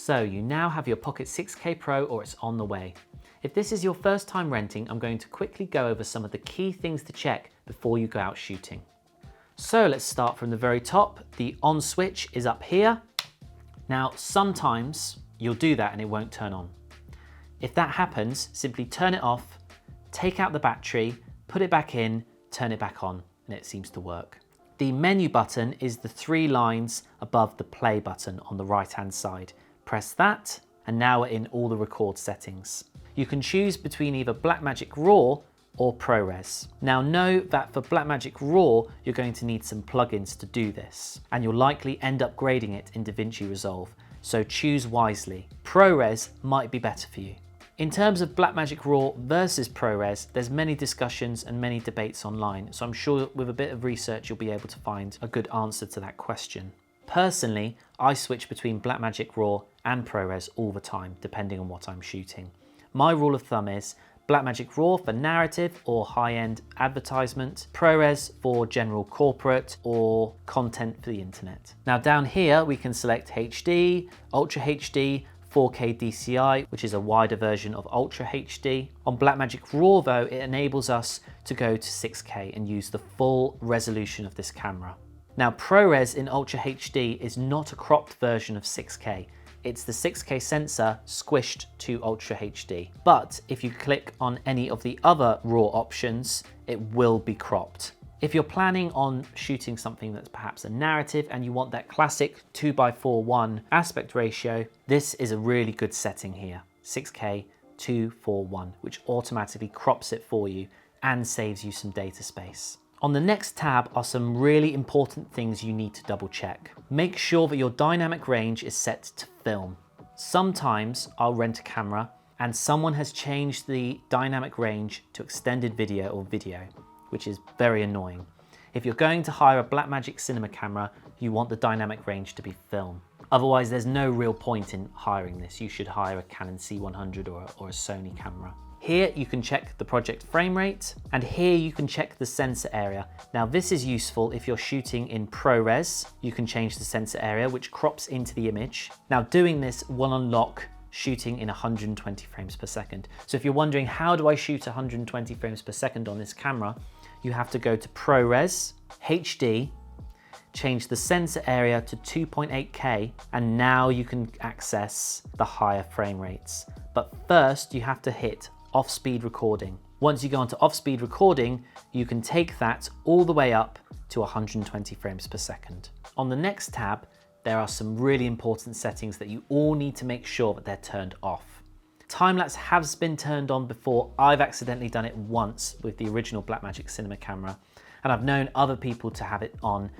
So you now have your Pocket 6K Pro, or it's on the way. If this is your first time renting, I'm going to quickly go over some of the key things to check before you go out shooting. So let's start from the very top. The on switch is up here. Now, sometimes you'll do that and it won't turn on. If that happens, simply turn it off, take out the battery, put it back in, turn it back on, and it seems to work. The menu button is the 3 lines above the play button on the right-hand side. Press that, and now we're in all the record settings. You can choose between either Blackmagic Raw or ProRes. Now know that for Blackmagic Raw, you're going to need some plugins to do this, and you'll likely end up grading it in DaVinci Resolve, so choose wisely. ProRes might be better for you. In terms of Blackmagic Raw versus ProRes, there's many discussions and many debates online, so I'm sure with a bit of research you'll be able to find a good answer to that question. Personally, I switch between Blackmagic Raw and ProRes all the time, depending on what I'm shooting. My rule of thumb is Blackmagic Raw for narrative or high-end advertisement, ProRes for general corporate or content for the internet. Now down here we can select HD, Ultra HD, 4K DCI, which is a wider version of Ultra HD. On Blackmagic Raw though, it enables us to go to 6K and use the full resolution of this camera. Now ProRes in Ultra HD is not a cropped version of 6K. It's the 6K sensor squished to Ultra HD. But if you click on any of the other RAW options, it will be cropped. If you're planning on shooting something that's perhaps a narrative and you want that classic 2:4:1 aspect ratio, this is a really good setting here. 6K 2:4:1, which automatically crops it for you and saves you some data space. On the next tab are some really important things you need to double check. Make sure that your dynamic range is set to film. Sometimes I'll rent a camera and someone has changed the dynamic range to extended video or video, which is very annoying. If you're going to hire a Blackmagic Cinema Camera, you want the dynamic range to be film. Otherwise, there's no real point in hiring this. You should hire a Canon C100 or a Sony camera. Here you can check the project frame rate, and here you can check the sensor area. Now this is useful if you're shooting in ProRes. You can change the sensor area, which crops into the image. Now doing this will unlock shooting in 120 frames per second. So if you're wondering, how do I shoot 120 frames per second on this camera? You have to go to ProRes, HD, change the sensor area to 2.8K, and now you can access the higher frame rates. But first you have to hit off-speed recording. Once you go onto off-speed recording, you can take that all the way up to 120 frames per second. On the next tab, there are some really important settings that you all need to make sure that they're turned off. Timelapse has been turned on before. I've accidentally done it once with the original Blackmagic Cinema Camera, and I've known other people to have it on,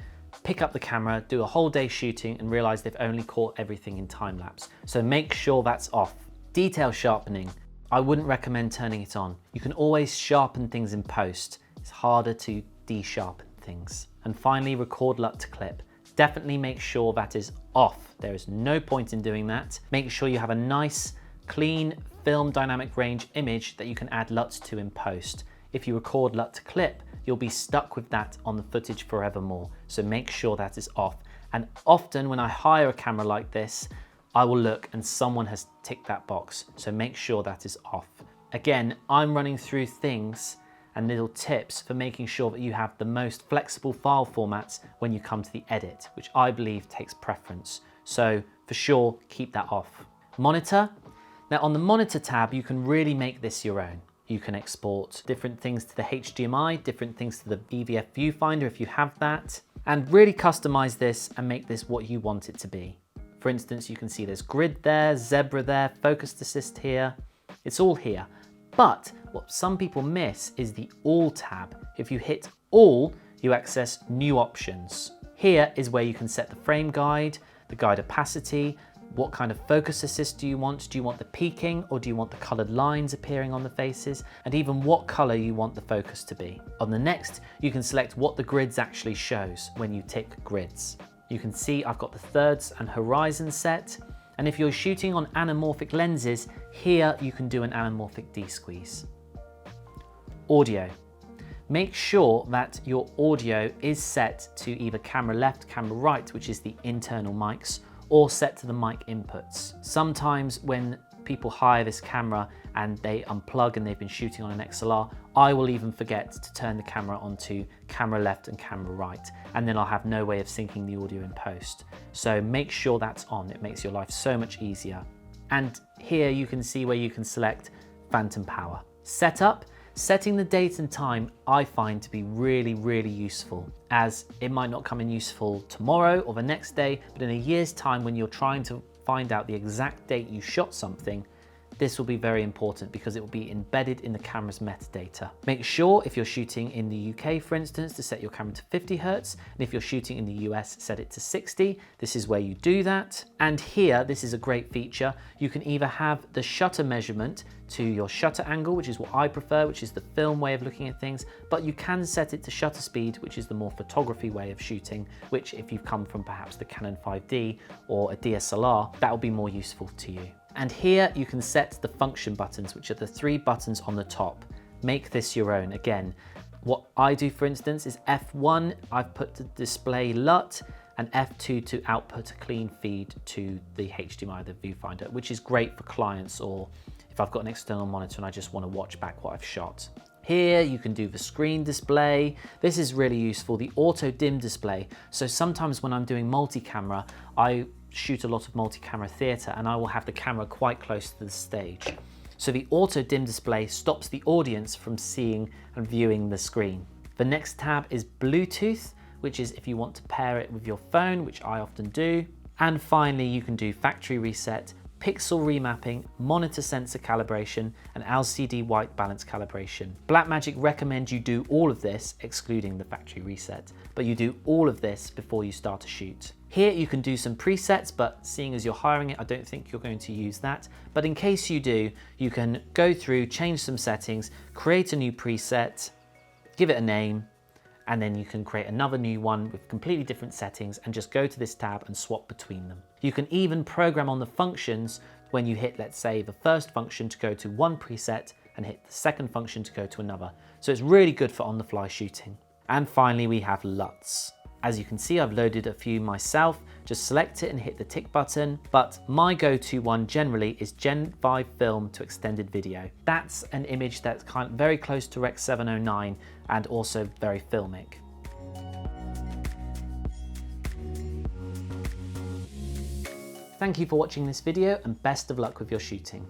pick up the camera, do a whole day shooting and realize they've only caught everything in time-lapse. So make sure that's off. Detail sharpening. I wouldn't recommend turning it on. You can always sharpen things in post. It's harder to de-sharpen things. And finally, record LUT to clip. Definitely make sure that is off. There is no point in doing that. Make sure you have a nice, clean film dynamic range image that you can add LUTs to in post. If you record LUT to clip, you'll be stuck with that on the footage forevermore. So make sure that is off. And often when I hire a camera like this, I will look and someone has ticked that box. So make sure that is off. Again, I'm running through things and little tips for making sure that you have the most flexible file formats when you come to the edit, which I believe takes preference. So for sure, keep that off. Monitor. Now on the monitor tab, you can really make this your own. You can export different things to the HDMI, different things to the EVF viewfinder if you have that, and really customize this and make this what you want it to be. For instance, you can see there's grid there, zebra there, focus assist here. It's all here. But what some people miss is the all tab. If you hit all, you access new options. Here is where you can set the frame guide, the guide opacity, what kind of focus assist do you want? Do you want the peaking or do you want the colored lines appearing on the faces? And even what color you want the focus to be. On the next, you can select what the grids actually shows when you tick grids. You can see I've got the thirds and horizon set. And if you're shooting on anamorphic lenses, here you can do an anamorphic D-squeeze. Audio. Make sure that your audio is set to either camera left, camera right, which is the internal mics, or set to the mic inputs. Sometimes when people hire this camera and they unplug and they've been shooting on an XLR, I will even forget to turn the camera onto camera left and camera right, and then I'll have no way of syncing the audio in post. So make sure that's on. It makes your life so much easier. And here you can see where you can select phantom power. Setup. Setting the date and time I find to be really, really useful, as it might not come in useful tomorrow or the next day, but in a year's time when you're trying to find out the exact date you shot something, this will be very important because it will be embedded in the camera's metadata. Make sure if you're shooting in the UK, for instance, to set your camera to 50 Hertz, and if you're shooting in the US, set it to 60. This is where you do that. And here, this is a great feature. You can either have the shutter measurement to your shutter angle, which is what I prefer, which is the film way of looking at things, but you can set it to shutter speed, which is the more photography way of shooting, which if you've come from perhaps the Canon 5D or a DSLR, that will be more useful to you. And here you can set the function buttons, which are the 3 buttons on the top. Make this your own. Again, what I do, for instance, is F1, I've put to display LUT, and F2 to output a clean feed to the HDMI, the viewfinder, which is great for clients or if I've got an external monitor and I just want to watch back what I've shot. Here you can do the screen display. This is really useful, the auto dim display. So sometimes when I'm doing multi-camera, I shoot a lot of multi-camera theatre and I will have the camera quite close to the stage. So the auto dim display stops the audience from seeing and viewing the screen. The next tab is Bluetooth, which is if you want to pair it with your phone, which I often do. And finally, you can do factory reset, pixel remapping, monitor sensor calibration, and LCD white balance calibration. Blackmagic recommends you do all of this, excluding the factory reset, but you do all of this before you start a shoot. Here you can do some presets, but seeing as you're hiring it, I don't think you're going to use that. But in case you do, you can go through, change some settings, create a new preset, give it a name, and then you can create another new one with completely different settings and just go to this tab and swap between them. You can even program on the functions when you hit, let's say, the first function to go to one preset and hit the second function to go to another. So it's really good for on-the-fly shooting. And finally, we have Luts. As you can see, I've loaded a few myself. Just select it and hit the tick button. But my go-to one generally is Gen 5 film to extended video. That's an image that's kind of very close to Rec 709 and also very filmic. Thank you for watching this video and best of luck with your shooting.